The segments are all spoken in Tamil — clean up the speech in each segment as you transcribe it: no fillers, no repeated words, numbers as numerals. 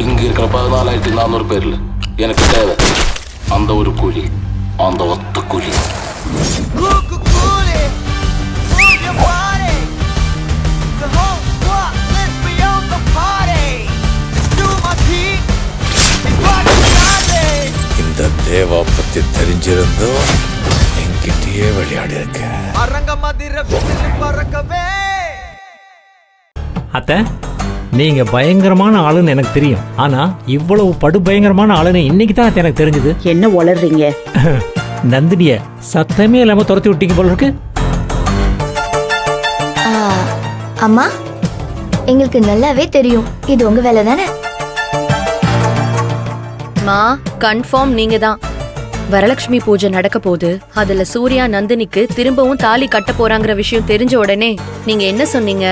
இங்க இருக்கிற 14,400 பேர்ல எனக்கு தேவை அந்த ஒரு கூலி, அந்த ஒத்த கூலி. இந்த தேவா பத்தி தெரிஞ்சிருந்தோ என்கிட்டயே விளையாடி இருக்க. அத்தை, நீங்க பயங்கரமான ஆளுன்னு எனக்கு தெரியும். ஆனா இவ்வளவு படுபயங்கரமான ஆளுன்னு இன்னைக்கு தான் எனக்கு தெரிஞ்சது. என்ன வளர்றீங்க? நந்தினிய சத்தமே இல்லாம துரத்தி விட்டீங்க போல இருக்கு. அம்மா, எங்களுக்கு நல்லாவே தெரியும் இது உங்க வேலை தானே. மா, கன்ஃபார்ம் நீங்க தான். வரலட்சுமி பூஜை நடக்க போகுது. அதுல சூர்யா நந்தினிக்கு திரும்பவும் தாலி கட்ட போறாங்கிற விஷயம் தெரிஞ்ச உடனே நீங்க என்ன சொன்னீங்க?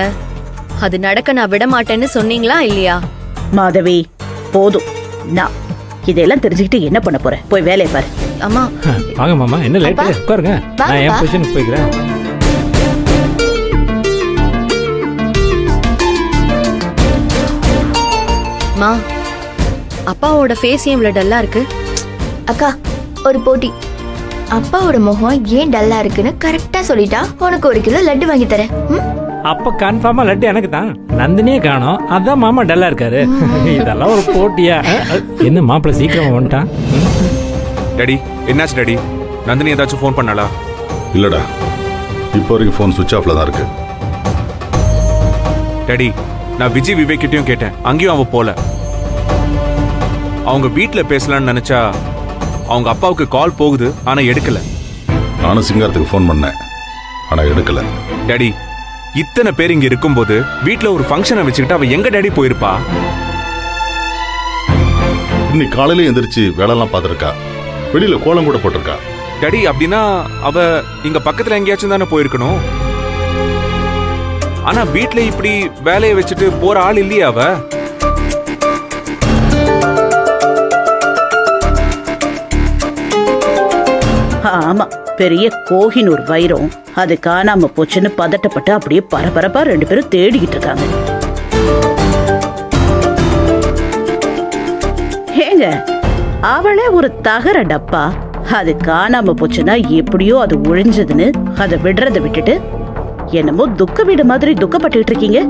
அது நடக்க நான் விட மாட்டேன்னு சொன்னீங்களா இல்லையா? மாதவி, போதும். நான் இதெல்லாம் தெரிஞ்சுக்கிட்டு என்ன பண்ண போறேன்? போய் வேலையை பாரு. அம்மா வாங்க மாமா, என்ன லேட்? உட்காருங்க, நான் என் பொசிஷனுக்கு போய்க்கிறேன். மா, அப்பாவோட ஃபேஸ் ஏன் இவ்வளவு டல்லா இருக்கு? அக்கா, ஒரு போட்டி. அப்பாவோட முகம் ஏன் டல்லா இருக்குன்னு கரெக்டா சொல்லிட்டா உனக்கு 1 கிலோ லட்டு வாங்கி தரேன். அப்ப கன்ஃபார்மா லட்டு எனக்கு தான். நந்தினியே காணோம், அதான் மாமா டல்லா இருக்காரு. இதெல்லாம் ஒரு போட்டியா? என்ன மாப்பிள்ள சீக்கிரமா வந்துட்டான்? டாடி, என்னாச்சு டாடி? நந்தினி ஏதாச்சும் ஃபோன் பண்ணாளா? இல்லடா, இப்போ வரைக்கும் ஃபோன் சுவிட்ச் ஆஃப்ல தான் இருக்கு. டாடி, நான் விஜய் விவேக் கிட்டயும் கேட்டேன், அங்கேயும் அவ போல. அவங்க வீட்டுல பேசலாம்னு நினைச்சா அவங்க அப்பாவுக்கு கால் போகுது, ஆனா எடுக்கல. நானும் சிங்காரத்துக்கு ஃபோன் பண்ணேன், ஆனா எடுக்கல. டாடி, இத்தனை பேர் இங்க இருக்கும்போது வீட்டுல ஒரு ஃபங்க்ஷனை வச்சுக்கிட்டு அவ எங்க டாடி போயிருப்பா? இன்னைக்கு காலையில எந்திரிச்சு வேலைலாம் பார்த்துருக்கா, வெளியில கோலம் கூட போட்டிருக்கா. டாடி, அப்படின்னா அவ இங்க பக்கத்துல எங்கேயாச்சும் தானே போயிருக்கணும். ஆனா வீட்டுல இப்படி வேலையை வச்சுட்டு போற ஆள் இல்லையா அவ? ஆமா, பெரிய கோஹினூர் வைரம் அது காணாம போச்சுன்னு பதட்டப்பட்டு அப்படியே பரபரப்பா 2 பேரும் தேடிக்கிட்டு இருக்காங்க. ஏங்க, அவளே ஒரு தகர டப்பா. அது காணாம போச்சுன்னா எப்படியோ அது ஒழிஞ்சதுன்னு அதை விடுறதை விட்டுட்டு என்னமோ துக்க வீடு மாதிரி துக்கப்பட்டு இருக்கீங்க.